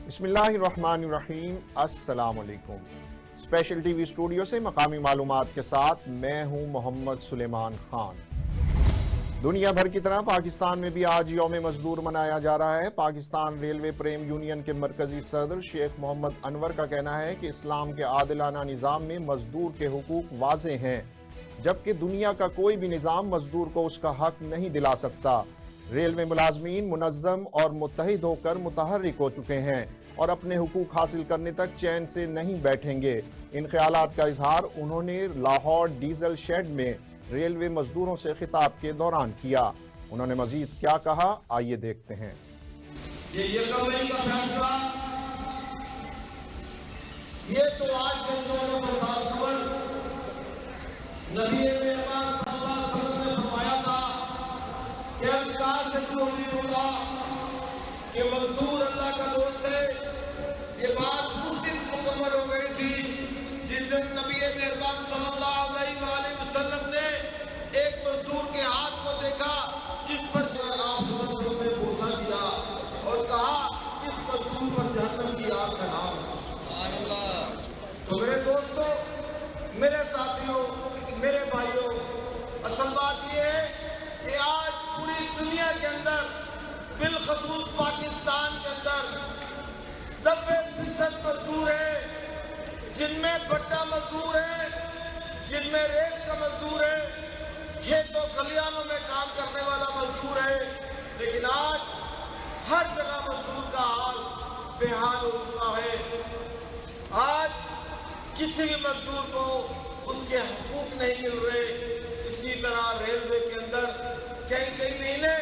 बिस्मिल्लाहिर्रहमानिर्रहीम, अस्सलाम वालेकुम। स्पेशल टीवी स्टूडियो से मकामी मालूमात के साथ मैं हूं मोहम्मद सुलेमान खान। दुनिया भर की तरह पाकिस्तान में भी आज यौम मजदूर मनाया जा रहा है। पाकिस्तान रेलवे प्रेम यूनियन के मरकजी सदर शेख मोहम्मद अनवर का कहना है कि इस्लाम के आदिलाना निज़ाम में मजदूर के हुकूक वाज़े हैं, जबकि दुनिया का कोई भी निज़ाम मजदूर को उसका हक नहीं दिला सकता। रेलवे मुलाजमीन मुनज़्ज़म और मुत्तहिद होकर मुतहर्रिक हो चुके हैं और अपने हुकूक हासिल करने तक चैन से नहीं बैठेंगे। इन ख्यालात का इजहार उन्होंने लाहौर डीजल शेड में रेलवे मजदूरों से खिताब के दौरान किया। उन्होंने मजीद क्या कहा, आइए देखते हैं। ये का फैसला, ये तो आज नबी ने फरमाया था कि अल्लाह से जो उम्मीद होगा कि मजदूर अल्लाह का दोस्त है। ये बात उस दिन मुकम्मल हो गई थी जिस दिन नबी मेहरबान सल्लल्लाहु अलैहि वसल्लम ने एक मजदूर के हाथ को देखा जिस पर आप ने बोसा दिया और कहा इस मजदूर पर जहन्नम की आग का नाम। तो मेरे दोस्तों, मेरे साथियों, मेरे भाइयों, असल बात यह है कि आज पूरी दुनिया के अंदर, बिलखसूस पाकिस्तान के अंदर 90% मजदूर है, जिनमें भट्टा मजदूर है, जिनमें रेत का मजदूर है, खेतों खलियानों में काम करने वाला मजदूर है। लेकिन आज हर जगह मजदूर का हाल बेहाल हो चुका है। आज किसी भी मजदूर को उसके हुकूक नहीं मिल रहे। इसी तरह रेलवे के अंदर कई महीने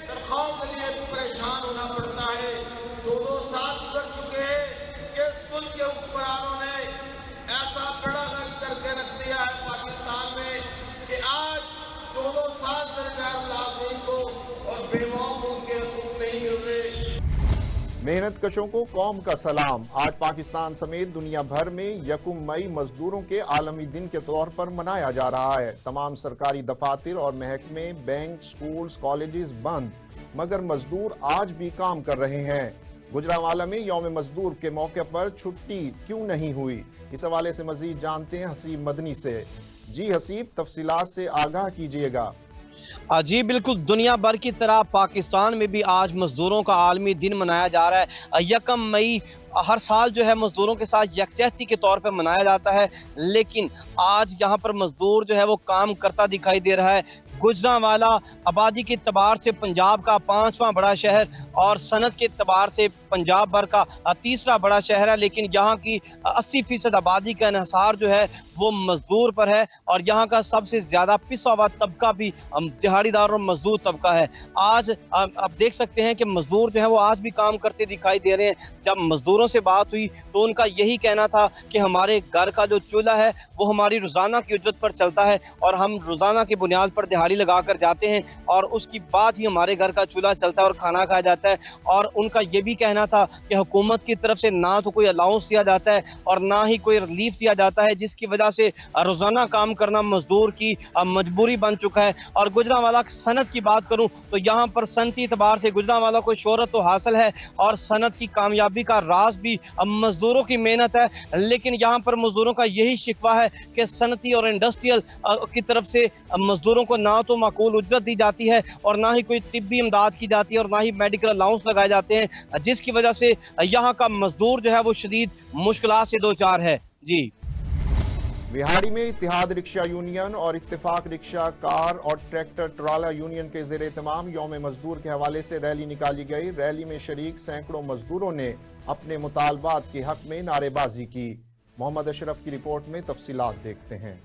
तनख्वाहों के लिए परेशान होना पड़ता है। 2 साल गुजर चुके हैं कि इस मुल्क के हुक्मरानों ने ऐसा बड़ा गंज करके रख दिया है पाकिस्तान में कि आज 2 साल से गैर मुलाजिम को और बेवाओं को उनके हुकूक नहीं मिल रहे। मेहनत कशों को कौम का सलाम। आज पाकिस्तान समेत दुनिया भर में 1 मई मजदूरों के आलमी दिन के तौर पर मनाया जा रहा है। तमाम सरकारी दफातर और महकमे, बैंक, स्कूल्स, कॉलेजेस बंद, मगर मजदूर आज भी काम कर रहे हैं। गुजरांवाला में यौम मजदूर के मौके पर छुट्टी क्यों नहीं हुई, इस हवाले से मजीद जानते हैं हसीब मदनी से। जी हसीब, तफसीलात से आगाह कीजिएगा। जी बिल्कुल, दुनिया भर की तरह पाकिस्तान में भी आज मजदूरों का आलमी दिन मनाया जा रहा है। 1 मई हर साल जो है मजदूरों के साथ यकजहती के तौर पे मनाया जाता है, लेकिन आज यहाँ पर मजदूर जो है वो काम करता दिखाई दे रहा है। गुजरांवाला आबादी के एतबार से पंजाब का 5वां बड़ा शहर और सनत के एतबार से पंजाब भर का 3रा बड़ा शहर है, लेकिन यहाँ की 80% आबादी का इन्हिसार जो है वो मजदूर पर है और यहाँ का सबसे ज्यादा पिसा हुआ तबका भी दिहाड़ीदार और मजदूर तबका है। आज आप देख सकते हैं कि मजदूर जो है वो आज भी काम करते दिखाई दे रहे हैं। जब मजदूरों से बात हुई तो उनका यही कहना था कि हमारे घर का जो चूल्हा है वो हमारी रोजाना की उजरत पर चलता है और हम रोजाना की बुनियाद पर दिहाड़ी लगा कर जाते हैं और उसकी बाद ही हमारे घर का चूल्हा चलता है और खाना खाया जाता है। और उनका ये भी कहना था कि हुकूमत की तरफ से ना तो कोई अलाउंस दिया जाता है और ना ही कोई रिलीफ दिया जाता है, जिसकी वजह से रोजाना काम करना मजदूर की मजबूरी बन चुका है। और गुजरांवाला सनत की बात करूं तो यहाँ पर सनती एतबार से गुजरांवाला को शोहरत तो हासिल है और सनत की कामयाबी का राज भी मजदूरों की मेहनत है। लेकिन यहाँ पर मजदूरों का यही शिकवा है कि सनती और इंडस्ट्रियल की तरफ से मजदूरों को ना तो माकूल उजरत दी जाती है और ना ही कोई तिब्बी इमदाद की जाती है और ना ही मेडिकल अलाउंस लगाए जाते हैं, जिसकी वजह से यहाँ का मजदूर जो है वो शदीद मुश्किलात से 2-4 है। जी, बिहाड़ी में इत्तेहाद रिक्शा यूनियन और इत्तेफाक रिक्शा कार और ट्रैक्टर ट्राला यूनियन के ज़ेर एहतमाम यौम मजदूर के हवाले से रैली निकाली गई। रैली में शरीक सैकड़ों मजदूरों ने अपने मुतालबात के हक में नारेबाजी की। मोहम्मद अशरफ की रिपोर्ट में तफसीलात देखते हैं।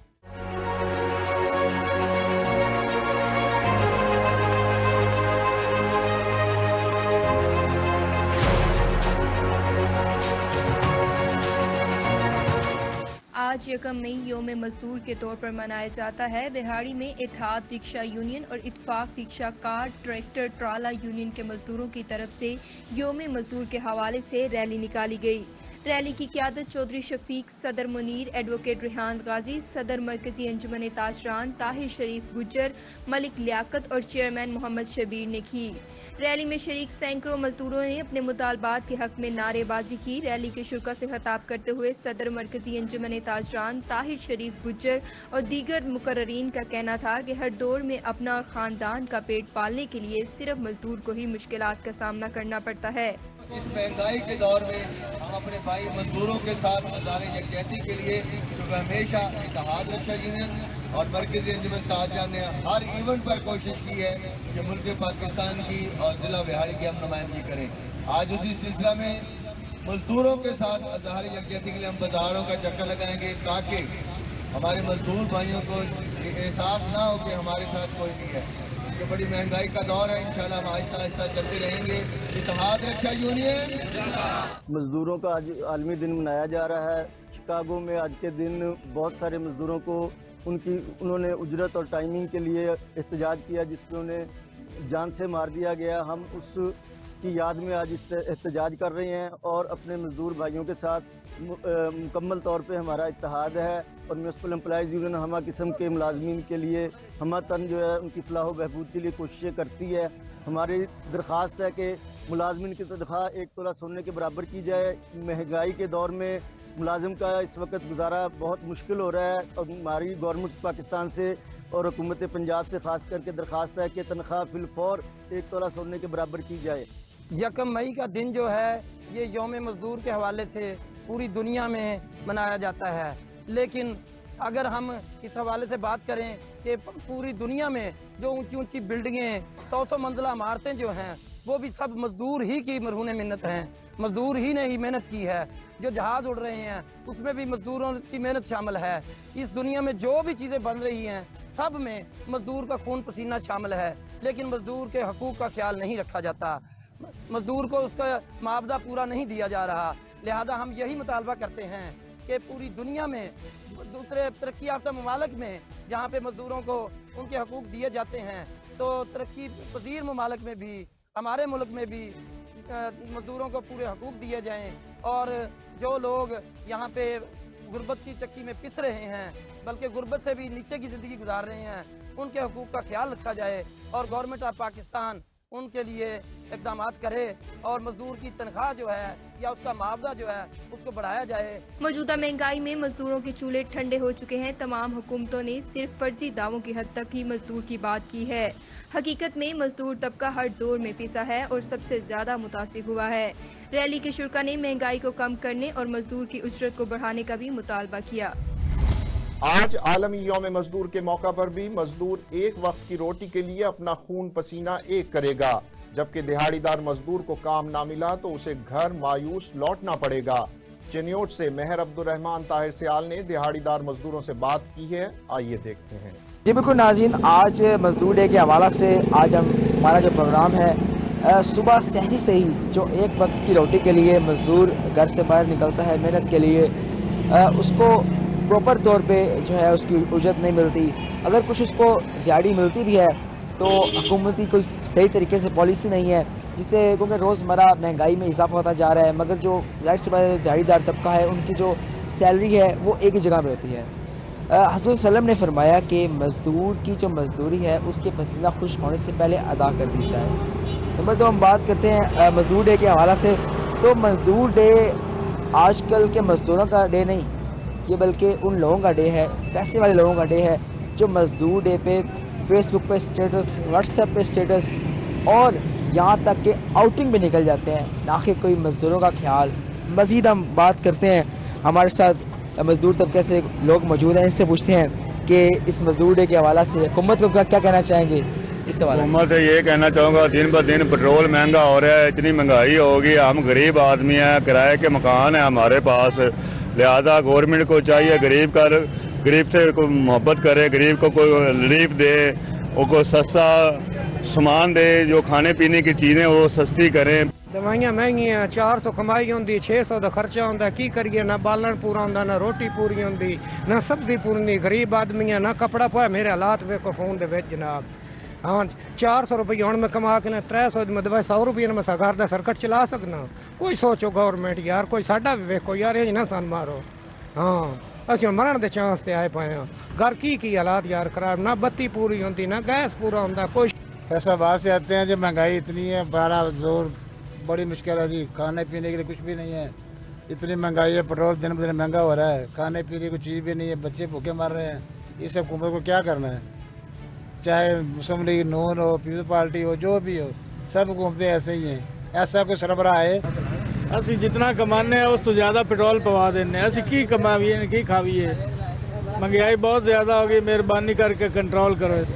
आज 1 मई यौम मजदूर के तौर पर मनाया जाता है। बिहाड़ी में इत्तेहाद रिक्शा यूनियन और इत्तेफाक रिक्शा कार ट्रैक्टर ट्राला यूनियन के मजदूरों की तरफ से यौम मजदूर के हवाले से रैली निकाली गई। रैली की क़यादत चौधरी शफीक, सदर मुनीर, एडवोकेट रिहान गाजी, सदर मरकजी अंजुमन ताजरान ताहिर शरीफ गुज्जर, मलिक लियाकत और चेयरमैन मोहम्मद शबीर ने की। रैली में शरीक सैकड़ों मजदूरों ने अपने मुतालबात के हक में नारेबाजी की। रैली के शुरा से खिताब करते हुए सदर मरकजी अंजुमन ताजरान ताहिर शरीफ गुज्जर और दीगर मुकर्ररीन का कहना था कि हर दौर में अपना और खानदान का पेट पालने के लिए सिर्फ मजदूर को ही मुश्किलात का सामना करना पड़ता है। इस महंगाई के दौर में हम अपने भाई मजदूरों के साथ मज़ार यकजहती के लिए, क्योंकि हमेशा इत्तेहाद रक्षा यूनियन और मरकजी अंजुमन ताजरान ने हर इवेंट पर कोशिश की है कि मुल्क पाकिस्तान की और जिला बिहाड़ी की हम नुमाइंदगी करें। आज उसी सिलसिला में मजदूरों के साथ मज़ार यकजहती के लिए हम बाजारों का चक्कर लगाएंगे, ताकि हमारे मजदूर भाइयों को एहसास ना हो कि हमारे साथ कोई नहीं है। कि बड़ी महंगाई का दौर है, इंशाल्लाह हम आहिस्ता आहिस्ता चलते रहेंगे। इत्तेहाद रक्षा यूनियन। मजदूरों का आज आलमी दिन मनाया जा रहा है। शिकागो में आज के दिन बहुत सारे मजदूरों को उन्होंने उजरत और टाइमिंग के लिए एहतजाज किया, जिसमें उन्हें जान से मार दिया गया। हम उस की याद में आज एहतजाज कर रहे हैं और अपने मजदूर भाइयों के साथ मुकम्मल तौर पे हमारा इत्तेहाद है और म्यूनसिपल एम्प्लॉइज़ यूनियन हमा किस्म के मुलाजमीन के लिए हमा तन जो है उनकी फलाह व बहबूद के लिए कोशिशें करती है। हमारी दरख्वास्त है कि मुलाजमीन की तनख्वाह 1 तोला सोने के बराबर की जाए। महंगाई के दौर में मुलाजिम का इस वक्त गुजारा बहुत मुश्किल हो रहा है और हमारी गवर्नमेंट पाकिस्तान से और हुकूमत पंजाब से ख़ास करके दरख्वास्त है कि तनख्वाह फिलफौर 1 तोला सोने के बराबर की जाए। 1 मई का दिन जो है ये यौम मजदूर के हवाले से पूरी दुनिया में मनाया जाता है, लेकिन अगर हम इस हवाले से बात करें कि पूरी दुनिया में जो ऊंची ऊंची बिल्डिंगें 100 मंजिला इमारतें जो हैं वो भी सब मजदूर ही की मरहून मिन्नत हैं, मजदूर ही ने ही मेहनत की है। जो जहाज उड़ रहे हैं उसमें भी मजदूरों की मेहनत शामिल है। इस दुनिया में जो भी चीज़ें बन रही हैं सब में मजदूर का खून पसीना शामिल है, लेकिन मजदूर के हकूक़ का ख्याल नहीं रखा जाता, मजदूर को उसका मुआवजा पूरा नहीं दिया जा रहा। लिहाजा हम यही मुतालबा करते हैं कि पूरी दुनिया में दूसरे तरक्की याफ्ता ममालिक में जहाँ पे मजदूरों को उनके हकूक़ दिए जाते हैं, तो तरक्की पजीर ममालिक में भी हमारे मुल्क में भी मजदूरों को पूरे हकूक़ दिए जाएँ और जो लोग यहाँ पे गुर्बत की चक्की में पिस रहे हैं बल्कि गुर्बत से भी नीचे की ज़िंदगी गुजार रहे हैं, उनके हकूक़ का ख्याल रखा जाए और गवर्नमेंट ऑफ पाकिस्तान उनके लिए इक़दाम करे और मजदूर की तनख्वाह जो है या उसका मुआवजा जो है उसको बढ़ाया जाए। मौजूदा महंगाई में मजदूरों के चूल्हे ठंडे हो चुके हैं। तमाम हुकूमतों ने सिर्फ फर्जी दावों की हद तक ही मजदूर की बात की है। हकीकत में मजदूर तबका हर दौर में पिसा है और सबसे ज्यादा मुतासिर हुआ है। रैली के शुरा ने महंगाई को कम करने और मजदूर की उजरत को बढ़ाने का भी मुतालबा किया। आज आलमी यौम मजदूर के मौका पर भी मजदूर एक वक्त की रोटी के लिए अपना खून पसीना एक करेगा, जबकि दिहाड़ीदार मजदूर को काम ना मिला तो उसे घर मायूस लौटना पड़ेगा। चिन्योट से मेहर अब्दुर्रहमान ताहिर सियाल ने दिहाड़ीदार मजदूरों से बात की है, आइए देखते हैं। जी बिल्कुल नाज़रीन, आज मजदूर डे के हवाला से आज हमारा जो प्रोग्राम है सुबह सहरी से ही जो एक वक्त की रोटी के लिए मजदूर घर से बाहर निकलता है मेहनत के लिए, उसको प्रॉपर तौर पे जो है उसकी उजरत नहीं मिलती। अगर कुछ उसको दिहाड़ी मिलती भी है तो हुकूमती कोई सही तरीके से पॉलिसी नहीं है, जिससे क्योंकि रोज़मर्रा महंगाई में इजाफा होता जा रहा है, मगर जो ज़ाहिर सी बात है दिहाड़ीदार तबका है उनकी जो सैलरी है वो एक ही जगह पर रहती है। हज़रत सल्लम ने फरमाया कि मज़दूर की जो मजदूरी है उसके पसीना खुश्क होने से पहले अदा कर दी जाए। नंबर 2 हम बात करते हैं मजदूर डे के हवाला से, तो मजदूर डे आजकल के मजदूरों का डे नहीं, ये बल्कि उन लोगों का डे है, पैसे वाले लोगों का डे है, जो मजदूर डे पे फेसबुक पे स्टेटस, व्हाट्सएप पे स्टेटस और यहाँ तक कि आउटिंग भी निकल जाते हैं, ना कि कोई मजदूरों का ख्याल। मज़ीद हम बात करते हैं, हमारे साथ मजदूर तबके से लोग मौजूद हैं, इनसे पूछते हैं कि इस मजदूर डे के हवाला से हुकूमत को क्या कहना चाहेंगे इस हवाले से। हुकूमत से ये कहना चाहूँगा, दिन ब दिन पेट्रोल महंगा हो रहा है, इतनी महंगाई होगी, हम गरीब आदमी हैं, किराए के मकान है हमारे पास, लिहाजा गवर्नमेंट को चाहिए गरीब से कोई मोहब्बत करे, गरीब को कोई रिलीफ दे, उनको सस्ता सामान दे, जो खाने पीने की चीज़ें वो सस्ती करें। दवाइयां महंगियां, 400 कमाई होंगी, 600 का खर्चा होंगे, की करिए, ना बालन पूरा होंगे, ना रोटी पूरी होंगी, ना सब्जी पूरी, गरीब आदमी है, ना कपड़ा पाया। मेरे हालात वेखो फोन दे विच जनाब, हाँ 400 रुपये हूँ मैं कमा के 300 मतलब 100 रुपये मैं घर का सर्कट चला सकना। कोई सोचो गवर्नमेंट यार, कोई साडा भी वेखो यार, ये ना सन मारो। हाँ असि मरण के चांस से आए पाए हैं। घर की हालात यार खराब, ना बत्ती पूरी होती ना गैस पूरा होता कोई। फैसलाबाद से आते हैं, जब महंगाई इतनी है, बड़ा जोर, बड़ी मुश्किल है जी। खाने पीने के लिए कुछ भी नहीं है, इतनी महंगाई है। पेट्रोल दिन ब दिन महंगा हो रहा है, खाने पीने की चीज़ भी नहीं है, बच्चे भूखे मर रहे हैं। इस हुकूमत को क्या करना है, चाहे मुस्लिम लीग नून हो, पीपल्स पार्टी हो, जो भी हो, सब हुकूमतें ऐसे ही हैं। ऐसा कोई सरबराह है ਅਸੀਂ जितना कमाने हैं उस तो ज़्यादा पेट्रोल पवा देने, ਅਸੀਂ की कमावीए की खावीए। महंगाई बहुत ज़्यादा हो गई, मेहरबानी करके कंट्रोल करो इस।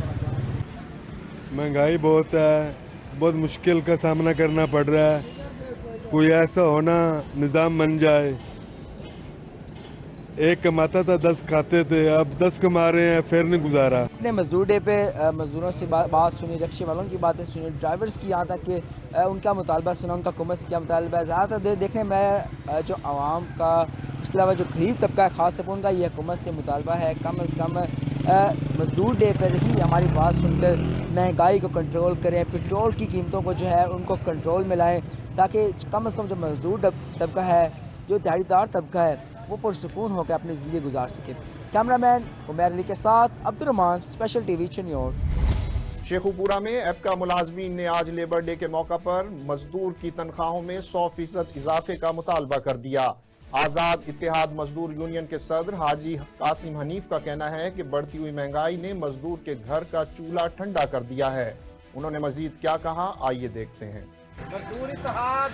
महंगाई बहुत है, बहुत मुश्किल का सामना करना पड़ रहा है। कोई ऐसा होना निज़ाम बन जाए, एक कमाता था 10 खाते थे, अब 10 कमा रहे हैं, फिर नहीं गुजारा। अपने मजदूर डे पे मजदूरों से बात सुनी, रिक्शे वालों की बातें सुनी, ड्राइवर्स की, यहाँ तक कि उनका मुतालबा सुना, उनका हुकूमत से क्या मुतालबा है। ज़्यादातर देखने में जो आवाम का, उसके अलावा जो गरीब तबका है ख़ास तौर पर उनका ये हुकूमत से मुतालबा है कम अज़ कम मजदूर डे पर ही हमारी बात सुनकर महंगाई को कंट्रोल करें, पेट्रोल की कीमतों को जो है उनको कंट्रोल में लाएँ, ताकि कम अज़ कम जो मजदूर तबका है, जो दिहाड़ीदार तबका है, वो पुरसुकून होकर अपनी ज़िंदगी गुजार सके। कैमरामैन उमर अली के साथ अब्दुर्रहमान, स्पेशल टीवी चिन्योर। शेखुपुरा में एपका मुलाजमीन ने आज लेबर डे के मौका पर मजदूर की तनख्वाहों में 100% इजाफे का मुतालबा कर दिया। आज़ाद इत्तेहाद मजदूर यूनियन के सदर हाजी कासिम हनीफ का कहना है कि बढ़ती हुई महंगाई ने मजदूर के घर का चूल्हा ठंडा कर दिया है। उन्होंने मजीद क्या कहा, आइए देखते हैं। मजदूर इत्तेहाद,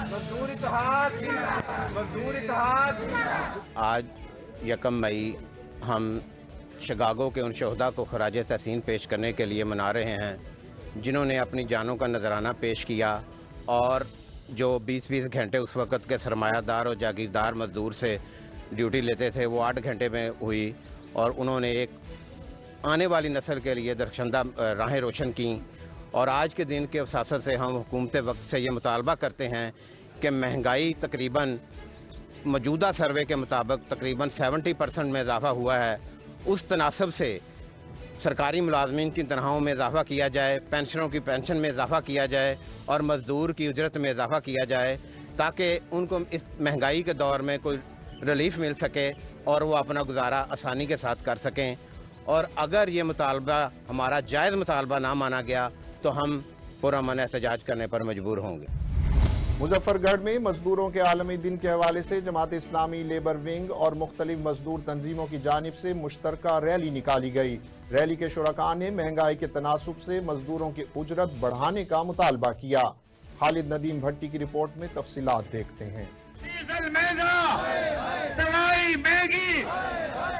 मजदूर इत्तेहाद, मजदूर इत्तेहाद। आज 1 मई हम शिकागो के उन शहदा को खराज तहसीन पेश करने के लिए मना रहे हैं जिन्होंने अपनी जानों का नजराना पेश किया और जो 20-20 घंटे उस वक़्त के सरमायादार और जागीरदार मजदूर से ड्यूटी लेते थे वो 8 घंटे में हुई और उन्होंने एक आने वाली नस्ल के लिए दरख्शंदा राहें रोशन की। और आज के दिन के वसासत से हम हुकूमत वक्त से ये मुतालबा करते हैं कि महंगाई तकरीबन मौजूदा सर्वे के मुताबिक तकरीबन 70% में इजाफ़ा हुआ है, उस तनासब से सरकारी मुलाजमीन की तनख्वाहों में इजाफ़ा किया जाए, पेंशनों की पेंशन में इजाफ़ा किया जाए और मज़दूर की उजरत में इजाफ़ा किया जाए, ताकि उनको इस महंगाई के दौर में कोई रिलीफ मिल सके और वो अपना गुजारा आसानी के साथ कर सकें। और अगर ये मुतालबा हमारा जायज़ मुतालबा ना माना गया तो हम पुरअमन एहतजाज करने पर मजबूर होंगे। मुजफ्फरगढ़ में मजदूरों के आलमी दिन के हवाले से जमात इस्लामी लेबर विंग और मुख्तलिफ मजदूर तंजीमों की जानिब से मुश्तरका रैली निकाली गई। रैली के शुरका ने महंगाई के तनासुब से मजदूरों की उजरत बढ़ाने का मुतालबा किया। खालिद नदीम भट्टी की रिपोर्ट में तफसीलात देखते हैं। डीजल महंगा, दवाई महंगी,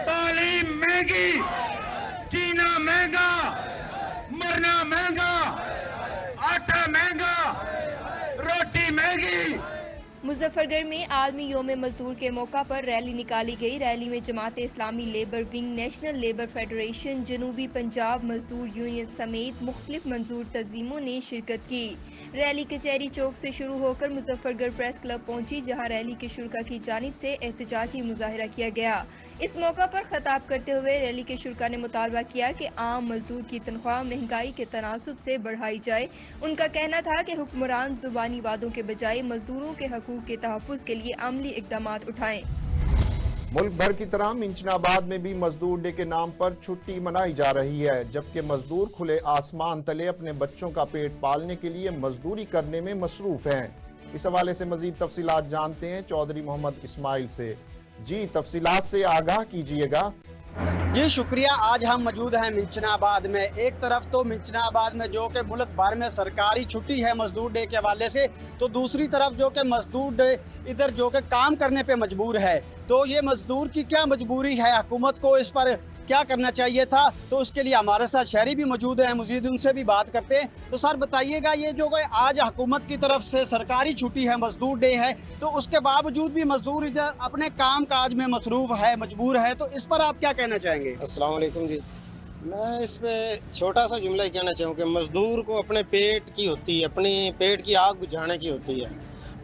तालीम महंगी, जीना महंगा, मरना महंगा, आटा महंगा, रोटी महंगी। मुजफ्फरगढ़ में आलमी योम मजदूर के मौका पर रैली निकाली गई। रैली में Jamaat Islami labour wing, national labour federation, जनूबी पंजाब मजदूर यूनियन समेत मुख्तलिफ मंजूर तंजीमों ने शिरकत की। रैली कचहरी चौक से शुरू होकर मुजफ्फरगढ़ प्रेस क्लब पहुंची, जहां रैली के शुरका की जानिब से एहतजाजी मुजाहिरा किया गया। इस मौका पर खिताब करते हुए रैली के शुरका ने मुतालबा किया कि आम मजदूर की तनख्वाह महंगाई के तनासुब से बढ़ाई जाए। उनका कहना था कि हुक्मरान जुबानी वादों के बजाय मजदूरों के हकूक के तहफ़्फ़ुज़ के लिए अमली इक़दामात उठाएं। मुल्क भर की तरह मिंचनाबाद में भी मजदूर डे के नाम पर छुट्टी मनाई जा रही है, जबकि मजदूर खुले आसमान तले अपने बच्चों का पेट पालने के लिए मजदूरी करने में मसरूफ हैं। इस हवाले से मजीद तफसीलात जानते हैं चौधरी मोहम्मद इस्माइल से। जी, तफसीलात से आगाह कीजिएगा। जी शुक्रिया। आज हम मौजूद हैं मिंचनाबाद में। एक तरफ तो मिंचनाबाद में जो कि मुल्क भर में सरकारी छुट्टी है मजदूर डे के हवाले से, तो दूसरी तरफ जो कि मजदूर डे इधर जो कि काम करने पे मजबूर है। तो ये मजदूर की क्या मजबूरी है, हुकूमत को इस पर क्या करना चाहिए था, तो उसके लिए हमारे साथ शहरी भी मौजूद हैं, मजीद उनसे भी बात करते हैं। तो सर बताइएगा, ये जो आज हुकूमत की तरफ से सरकारी छुट्टी है, मजदूर डे है, तो उसके बावजूद भी मजदूर इधर अपने काम काज में मसरूफ है, मजबूर है, तो इस पर आप क्या कहना चाहेंगे? अस्सलाम वालेकुम जी। मैं इस पे छोटा सा जुमला ही कहना चाहूँ कि मजदूर को अपने पेट की होती है, अपनी पेट की आग बुझाने की होती है।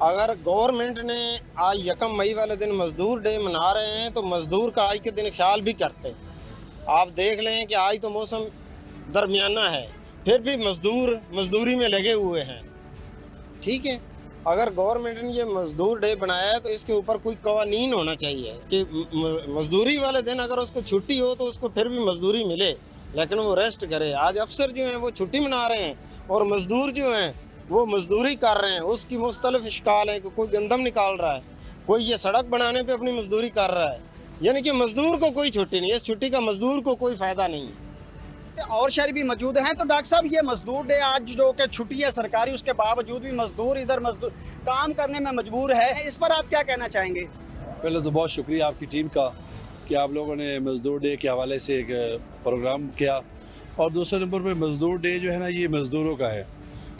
अगर गवर्नमेंट ने आज 1 मई वाले दिन मजदूर डे मना रहे हैं तो मजदूर का आज के दिन ख्याल भी करते हैं। आप देख लें कि आज तो मौसम दरमियाना है, फिर भी मजदूर मजदूरी में लगे हुए हैं। ठीक है, अगर गवर्नमेंट ने ये मजदूर डे बनाया है तो इसके ऊपर कोई कवानीन होना चाहिए कि मजदूरी वाले दिन अगर उसको छुट्टी हो तो उसको फिर भी मजदूरी मिले, लेकिन वो रेस्ट करे। आज अफसर जो हैं वो छुट्टी मना रहे हैं और मजदूर जो हैं वो मजदूरी कर रहे हैं। उसकी मुख्तलिफ शिकाल है कि कोई गंदम निकाल रहा है, कोई ये सड़क बनाने पे अपनी मजदूरी कर रहा है, यानी कि मजदूर को कोई छुट्टी नहीं है। इस छुट्टी का मजदूर को कोई फायदा नहीं है। और शहरी भी मौजूद हैं। तो डॉक्टर साहब, ये मजदूर डे आज जो कि छुट्टी है सरकारी, उसके बावजूद भी मजदूर इधर मजदूर काम करने में मजबूर है, इस पर आप क्या कहना चाहेंगे? पहले तो बहुत शुक्रिया आपकी टीम का कि आप लोगों ने मजदूर डे के हवाले से एक प्रोग्राम किया। और दूसरे नंबर पे मजदूर डे जो है ना, ये मजदूरों का है।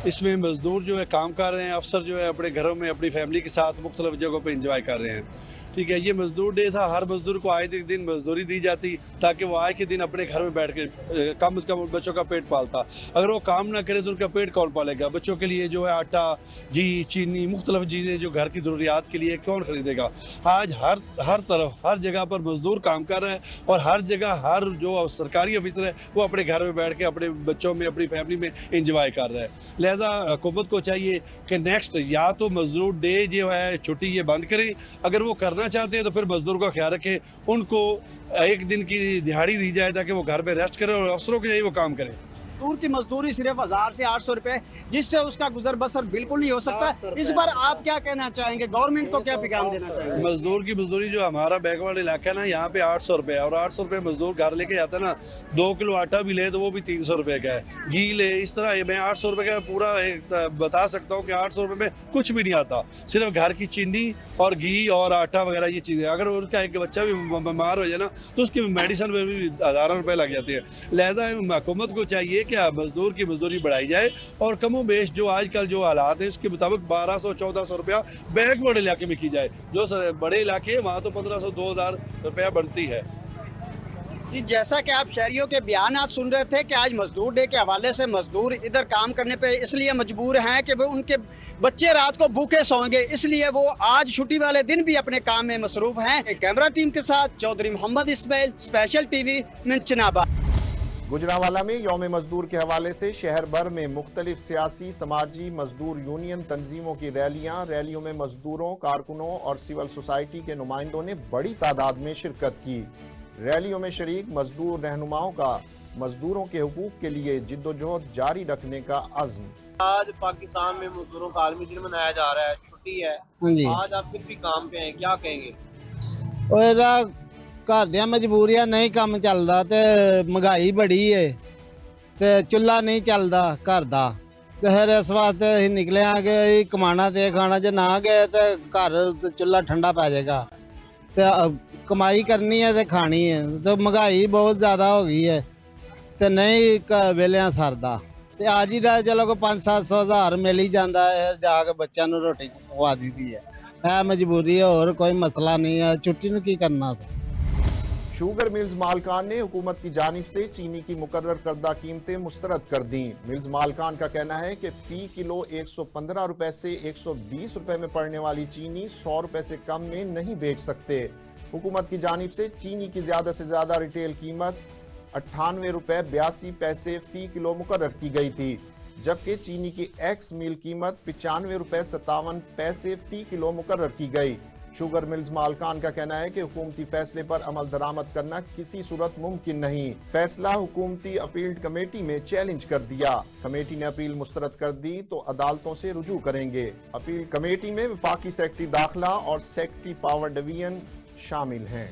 इसमें मजदूर जो है काम कर रहे हैं, अफसर जो है अपने घरों में अपनी फैमिली के साथ मुख्तलिफ जगहों पर इंजॉय कर रहे हैं। ठीक है, ये मजदूर डे था। हर मजदूर को आए दिन मजदूरी दी जाती ताकि वो आए के दिन अपने घर में बैठ के कम से कम बच्चों का पेट पालता। अगर वो काम ना करे तो उनका पेट कौन पालेगा? बच्चों के लिए जो है आटा, घी, चीनी, मुख्तलिफ चीज़ें जो घर की ज़रूरियात के लिए कौन खरीदेगा? आज हर तरफ हर जगह पर मजदूर काम कर रहे हैं और हर जगह हर जो सरकारी ऑफिसर है वो अपने घर में बैठ के अपने बच्चों में अपनी फैमिली में इंजॉय कर रहे हैं। लिहाजा हुकूमत को चाहिए कि नेक्स्ट या तो मजदूर डे जो है छुट्टी ये बंद करें, अगर वो करना चाहते हैं तो फिर मजदूर का ख्याल रखें, उनको एक दिन की दिहाड़ी दी जाए ताकि वो घर पे रेस्ट करें और अफसरों के लिए वो काम करें। मजदूर की मजदूरी सिर्फ 1000 से 800 रुपए, जिससे उसका गुजर बसर बिल्कुल नहीं हो सकता। इस पर आप क्या कहना चाहेंगे? गवर्नमेंट को क्या पैगाम देना चाहेंगे? मजदूर की मजदूरी जो हमारा बैकवर्ड इलाका है ना, यहाँ पे 800 रुपए और 800 रुपए मजदूर घर लेके आता है ना, 2 किलो आटा भी ले तो वो भी 300 रुपए का है, घी ले इस तरह मैं 800 रुपए का पूरा बता सकता हूँ कि 800 रुपए में कुछ भी नहीं आता। सिर्फ घर की चीनी और घी और आटा वगैरह ये चीजें, अगर उनका एक बच्चा भी बीमार हो जाए ना तो उसकी मेडिसिन में भी हजारों रुपए लग जाते हैं। लिहाजा हुकूमत को चाहिए कि मजदूर की मजदूरी बढ़ाई जाए और कमो बेश जो आजकल जो हालात है उसके मुताबिक 1200-1400 रुपया बैकवर्ड इलाके में की जाए। जो बड़े इलाके हैं वहाँ तो 1500-2000 रुपया बनती है। जी, जैसा कि आप शहरियों के बयान आप सुन रहे थे कि आज मजदूर डे के हवाले से मजदूर इधर काम करने पे इसलिए मजबूर हैं कि वो उनके बच्चे रात को भूखे सोएंगे, इसलिए वो आज छुट्टी वाले दिन भी अपने काम में मसरूफ हैं। कैमरा टीम के साथ चौधरी मोहम्मद इस्माइल, स्पेशल टीवी, मिंचनाबाद। गुजरांवाला में यौम मजदूर के हवाले से शहर भर में मुख्तलिफ सियासी, समाजी, मजदूर यूनियन तंजीमों की रैलियों में मजदूरों, कारकुनों और सिविल सोसाइटी के नुमाइंदों ने बड़ी तादाद में शिरकत की। रैलियों में शरीक मजदूर रहनुमाओं का मजदूरों के हुकूक के लिए जिद्दोजहद जारी रखने का अज़्म। आज पाकिस्तान में मजदूरों का आलमी दिन मनाया जा रहा है, छुट्टी है, आज आप फिर भी काम पे हैं, क्या कहेंगे? घर ਦੀਆਂ ਮਜਬੂਰੀਆਂ नहीं ਕੰਮ ਚੱਲਦਾ ਤੇ ਮਹਿੰਗਾਈ ਬੜੀ ਏ ਤੇ ਚੁੱਲ੍ਹਾ ਨਹੀਂ ਚੱਲਦਾ ਘਰ ਦਾ ਤੇ ਫਿਰ ਇਸ ਵਾਸਤੇ ਅਸੀਂ ਨਿਕਲੇ ਆ ਕਿ ਕਮਾਣਾ ਤੇ ਖਾਣਾ, ਜੇ ਨਾ ਗਏ ਤੇ ਘਰ ਚੁੱਲ੍ਹਾ ਠੰਡਾ ਪੈ ਜਾਏਗਾ ਤੇ ਕਮਾਈ ਕਰਨੀ ਹੈ ਤੇ ਖਾਣੀ ਹੈ ਤੇ ਮਹਿੰਗਾਈ ਬਹੁਤ ਜ਼ਿਆਦਾ ਹੋ ਗਈ ਹੈ ਤੇ ਨਹੀਂ ਵੇਲਿਆਂ ਸਰਦਾ ਤੇ ਅੱਜ ਹੀ ਦਾ ਚਲੋ ਕੋਈ 500-700 ਹਜ਼ਾਰ ਮਿਲ ਹੀ ਜਾਂਦਾ ਹੈ, ਜਾ ਕੇ ਬੱਚਿਆਂ ਨੂੰ ਰੋਟੀ ਖਵਾ ਦਿੱਤੀ ਹੈ। ਇਹ ਮਜਬੂਰੀ ਹੈ, ਹੋਰ ਕੋਈ ਮਸਲਾ नहीं है। छुट्टी ਨੂੰ ਕੀ करना? शुगर मिल्स मालकान ने हुकूमत की जानिब से चीनी की मुकर्रर करदा कीमतें मुस्तरद कर दी। मिल्स मालकान का कहना है कि फी किलो 115 रुपए से 120 रुपए में पड़ने वाली चीनी 100 रुपए से कम में नहीं बेच सकते। हुकूमत की जानिब से चीनी की ज्यादा से ज्यादा रिटेल कीमत 98 रुपए 82 पैसे फी किलो मुकर्रर की गई थी, जबकि चीनी की एक्स मिल कीमत 95 रुपए 57 पैसे फी किलो मुकर्रर की गई। शुगर मिल्स मालकान का कहना है कि हुकूमती फैसले पर अमल दरामद करना किसी सूरत मुमकिन नहीं। फैसला हुकूमती अपील कमेटी में चैलेंज कर दिया। कमेटी ने अपील मुस्तरद कर दी तो अदालतों से रुजू करेंगे। अपील कमेटी में वफाकी सेक्रेटरी दाखिला और सेक्रेटरी पावर डिवीजन शामिल हैं।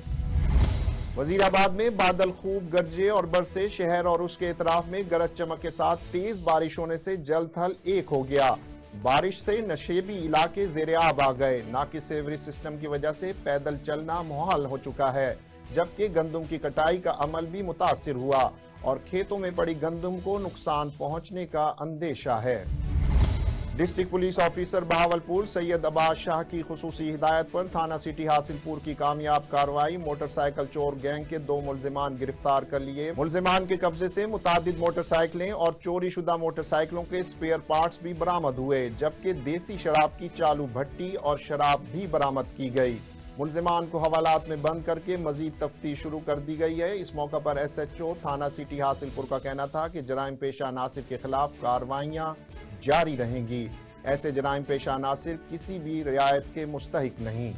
वजीराबाद में बादल खूब गरजे और बरसे। शहर और उसके इतराफ में गरज चमक के साथ तेज बारिश होने से जल थल एक हो गया। बारिश से नशेबी इलाके ज़ेरे-आब आ गए। नाकिस सेवरेज सिस्टम की वजह से पैदल चलना मुहाल हो चुका है, जबकि गंदम की कटाई का अमल भी मुतासिर हुआ और खेतों में पड़ी गंदम को नुकसान पहुंचने का अंदेशा है। District police officer Bahawalpur Syed Abbas Shah की खुसूसी हिदायत पर थाना सिटी हासिलपुर की कामयाब कार्रवाई। मोटरसाइकिल चोर गैंग के 2 मुलजिमान गिरफ्तार कर लिए। मुलजिमान के कब्जे से मुतादिद मोटरसाइकिलें और चोरी शुदा मोटरसाइकिलों के स्पेयर पार्ट्स भी बरामद हुए, जबकि देसी शराब की चालू भट्टी और शराब भी बरामद की गई। मुल्जिमान को हवालात में बंद करके मजीद तफ्तीश शुरू कर दी गई है। इस मौका पर SHO थाना सिटी हासिलपुर का कहना था कि जराइम पेशा अनासिर के खिलाफ कार्रवाइयाँ जारी रहेंगी। ऐसे जराइम पेशा अनासिर किसी भी रियायत के मुस्तहिक नहीं।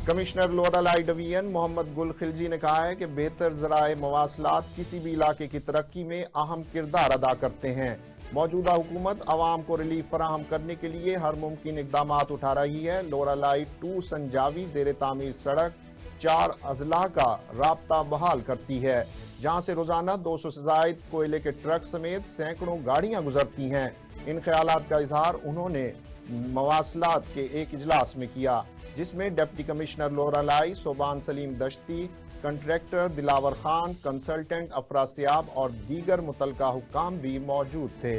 कमिश्नर लोरालाई डिवीजन मोहम्मद गुल खिलजी ने कहा है कि बेहतर ज़राए मवासलात किसी भी इलाके की तरक्की में अहम किरदार अदा करते हैं। मौजूदा हुकूमत आवाम को रिलीफ फराहम करने के लिए हर मुमकिन इकदाम उठा रही है। लोरालाई 2 संजावी ज़ेर तामीर सड़क 4 अजला का राब्ता बहाल करती है, जहां से रोजाना 200 से जायद कोयले के ट्रक समेत सैकड़ों गाड़ियां गुजरती हैं। इन ख्यालात का इजहार उन्होंने मवासलात के एक इजलास में किया, जिसमें deputy commissioner Loralai Soban Salim Dashti, contractor Dilawar Khan, consultant Afrasiab और दीगर मुतलका हुक्काम भी मौजूद थे।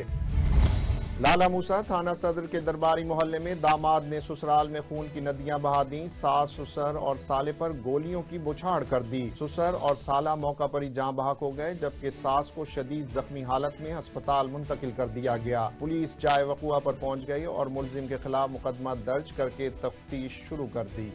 लाला मूसा थाना सदर के दरबारी मोहल्ले में दामाद ने ससुराल में खून की नदियां बहा दी। सास, ससुर और साले पर गोलियों की बौछार कर दी। ससुर और साला मौका पर ही जान बहक हो गए, जबकि सास को शदीद जख्मी हालत में अस्पताल मुंतकिल कर दिया गया। पुलिस जाए वक़ुआ पर पहुंच गई और मुलजिम के खिलाफ मुकदमा दर्ज करके तफ्तीश शुरू कर दी।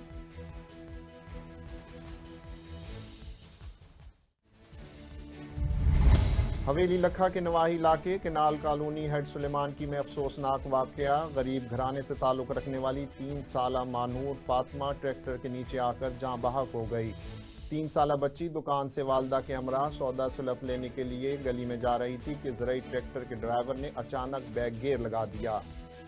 हवेली लखा के नवाही इलाके केनाल कॉलोनी हेड सुलेमानकी में अफसोसनाक वाकया। गरीब घराने से ताल्लुक रखने वाली 3 साला मानूर फातिमा ट्रैक्टर के नीचे आकर जाँ बहक हो गई। 3 साला बच्ची दुकान से वालदा के हमरा सौदा सुलभ लेने के लिए गली में जा रही थी कि ज़राई ट्रैक्टर के ड्राइवर ने अचानक बैक गियर लगा दिया,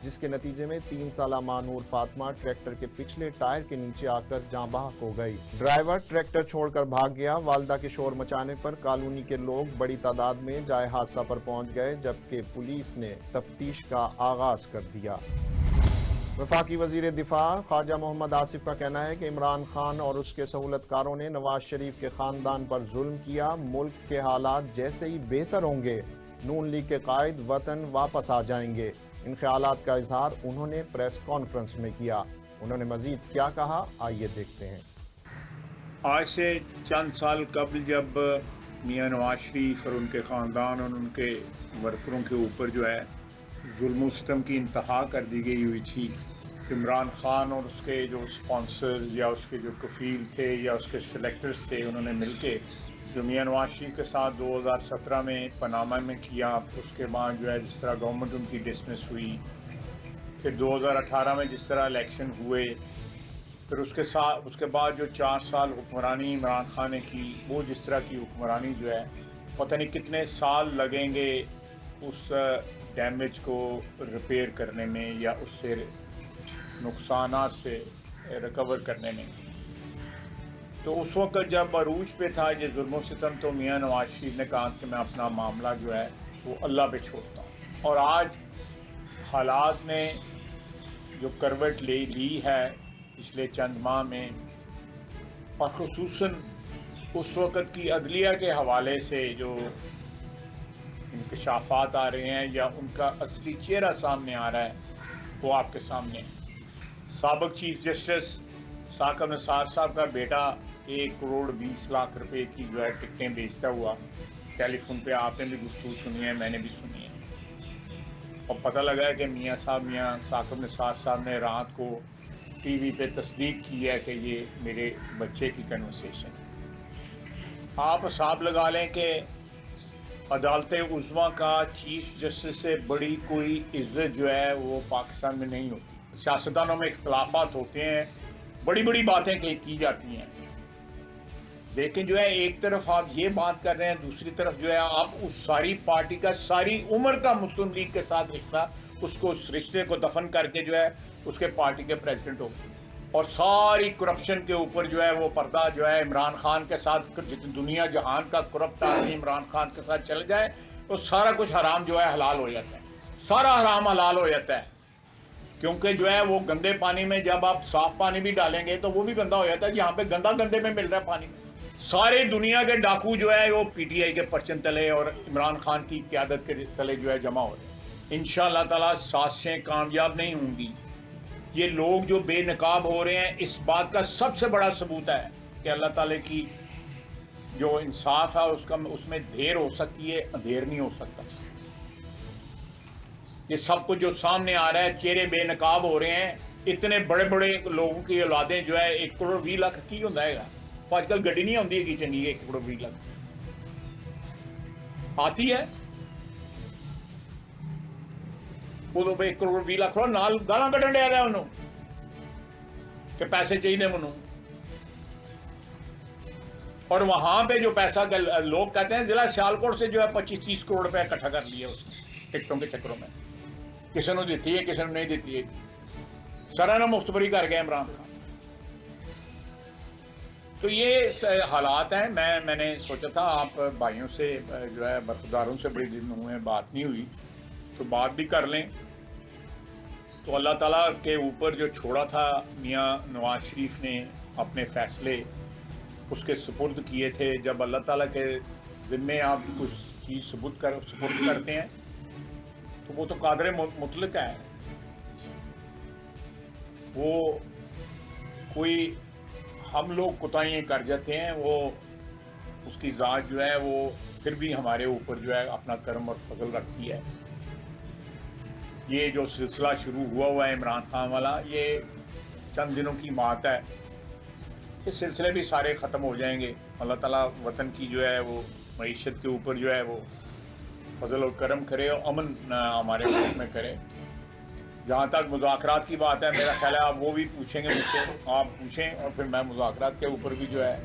जिसके नतीजे में 3 साला मानूर फातिमा ट्रैक्टर के पिछले टायर के नीचे आकर जाँ बहक हो गई। ड्राइवर ट्रैक्टर छोड़कर भाग गया। वालदा के शोर मचाने पर कॉलोनी के लोग बड़ी तादाद में जाए हादसा पर पहुंच गए, जबकि पुलिस ने तफ्तीश का आगाज कर दिया। वफाकी वजीर दिफा ख्वाजा मोहम्मद आसिफ का कहना है कि इमरान खान और उसके सहूलतकारों ने नवाज शरीफ के खानदान पर जुल्म किया। मुल्क के हालात जैसे ही बेहतर होंगे, नून लीग के कायद वतन वापस आ जाएंगे। इन ख्यालात का इजहार उन्होंने प्रेस कॉन्फ्रेंस में किया। उन्होंने मजीद क्या कहा, आइए देखते हैं। आज से चंद साल कबल जब मियां नवाज शरीफ और उनके ख़ानदान और उनके वर्करों के ऊपर जो है जुल्म सितम की इंतहा कर दी गई हुई थी, इमरान खान और उसके जो स्पॉन्सर्स या उसके जो कफील थे या उसके सेलेक्टर्स थे, उन्होंने मिलके जो मियां नवाज शरीफ के साथ 2017 में पनामा में किया, उसके बाद जो है जिस तरह गवर्नमेंट उनकी डिसमिस हुई, फिर 2018 में जिस तरह इलेक्शन हुए, फिर उसके बाद जो 4 साल हुक्मरानी इमरान खान ने की, वो जिस तरह की हुक्मरानी जो है पता नहीं कितने साल लगेंगे उस डैमेज को रिपेयर करने में या उससे नुकसानात से रिकवर करने में। तो उस वक्त जब अरूज पे था ये जुल्म सितम, तो मियां नवाज शरीफ ने कहा कि मैं अपना मामला जो है वो अल्लाह पे छोड़ता हूँ। और आज हालात ने जो करवट ले ली है पिछले चंद माह में, और ख़ुसूसन उस वक़्त की अदलिया के हवाले से जो इंकशाफात आ रहे हैं या उनका असली चेहरा सामने आ रहा है, वो आपके सामने है। साबिक चीफ जस्टिस साकब निसार साहब का बेटा 1 करोड़ 20 लाख रुपए की जो है टिकटें बेचता हुआ टेलीफोन पे, आपने भी गुफ्तगू सुनी है, मैंने भी सुनी है, और पता लगा है कि मियाँ साकब निसार साहब ने रात को टीवी पे तस्दीक की है कि ये मेरे बच्चे की कन्वर्सेशन है। आप हिसाब लगा लें कि अदालत उज़्मा का चीफ जस्टिस से बड़ी कोई इज्जत जो है वो पाकिस्तान में नहीं होती। सियासतदानों में इख्तलाफात होते हैं, बड़ी बड़ी बातें की जाती हैं, लेकिन जो है एक तरफ आप ये बात कर रहे हैं, दूसरी तरफ जो है आप उस सारी पार्टी का सारी उम्र का मुस्लिम लीग के साथ रिश्ता, उसको उस रिश्ते को दफन करके जो है उसके पार्टी के प्रेसिडेंट हो, और सारी करप्शन के ऊपर जो है वो पर्दा जो है इमरान खान के साथ, जितनी दुनिया जहान का करप्ट आदमी इमरान खान के साथ चल जाए तो सारा कुछ हराम जो है हलाल हो जाता है, सारा हराम हलाल हो जाता है। क्योंकि जो है वो गंदे पानी में जब आप साफ पानी भी डालेंगे तो वो भी गंदा हो जाता है। यहाँ पे गंदा गंदे में मिल रहा है पानी में। सारे दुनिया के डाकू जो है वो पीटीआई के परचम तले और इमरान खान की क़यादत के तले जो है जमा हो रहे हैं। इंशाअल्लाह ताला साजिशें कामयाब नहीं होंगी। ये लोग जो बेनकाब हो रहे हैं, इस बात का सबसे बड़ा सबूत है कि अल्लाह ताला की जो इंसाफ है उसमें देर हो सकती है, अंधेर नहीं हो सकता। ये सब कुछ जो सामने आ रहा है, चेहरे बेनकाब हो रहे हैं, इतने बड़े बड़े लोगों की औलादें जो है 1 करोड़ 20 लाख की होंदा है। आजकल गड्डी नहीं आती है कि चंगी 1 करोड़ 20 लाख आती है उदों 1 करोड़ 20 लाख नाल गालां कड्ढण दिया गया उन्होंने कि पैसे चाहिए मनु। और वहां पे जो पैसा लोग कहते हैं जिला सियालकोट से जो है 25-30 करोड़ रुपया इकट्ठा कर लिया उसने टिकटों के चक्करों में। किसी ने दी है किसी ने नहीं दी है, सारा ना मुफ्तबरी कर गया इमरान खान। तो ये हालात हैं। मैंने सोचा था आप भाइयों से जो है बरखुदारों से बड़ी दिन हुए बात नहीं हुई तो बात भी कर लें। तो अल्लाह ताला के ऊपर जो छोड़ा था मियाँ नवाज शरीफ ने अपने फैसले उसके सुपुर्द किए थे। जब अल्लाह ताला के ज़िम्मे आप कुछ चीज़ सुपुर्द करते हैं तो वो तो कादर मुतलक है, वो कोई हम लोग कोताहियाँ कर जाते हैं, वो उसकी ज़ात जो है वो फिर भी हमारे ऊपर जो है अपना करम और फजल रखती है। ये जो सिलसिला शुरू हुआ है इमरान खान वाला, ये चंद दिनों की बात है। ये सिलसिले भी सारे ख़त्म हो जाएंगे। अल्लाह ताला वतन की जो है वो मईशत के ऊपर जो है वो फजल और करम करे और अमन हमारे मुल्क में करे। जहाँ तक मुज़ाकरात की बात है, मेरा ख्याल है आप वो भी पूछेंगे मुझसे, आप पूछें और फिर मैं मुज़ाकरात के ऊपर भी जो है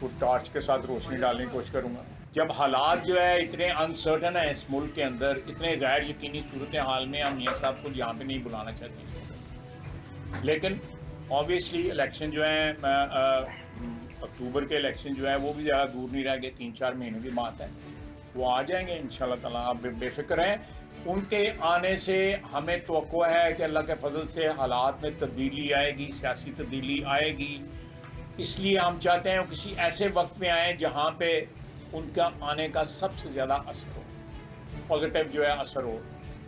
वो टॉर्च के साथ रोशनी डालने की कोशिश करूँगा। जब हालात जो है इतने अनसर्टन है इस मुल्क के अंदर, इतने गैर यकीनी सूरत हाल में, हम मियाँ साहब को यहाँ पे नहीं बुलाना चाहते। लेकिन ऑब्वियसली इलेक्शन जो है अक्टूबर के इलेक्शन जो है वो भी ज़्यादा दूर नहीं रह गए, 3-4 महीने की बात है, वो आ जाएंगे इंशाल्लाह ताला। आप बेफिक्र हैं। उनके आने से हमें तवक्को है कि अल्लाह के फजल से हालात में तब्दीली आएगी, सियासी तब्दीली आएगी। इसलिए हम चाहते हैं किसी ऐसे वक्त में आए जहाँ पे उनका आने का सबसे ज़्यादा असर हो, पॉजिटिव जो है असर हो,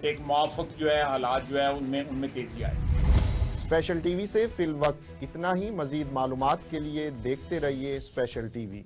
एक मुआफ़क़ जो है हालात जो है उनमें तेज़ी आए। स्पेशल टीवी से फिल वक्त इतना ही। मज़ीद मालूमात के लिए देखते रहिए स्पेशल टीवी।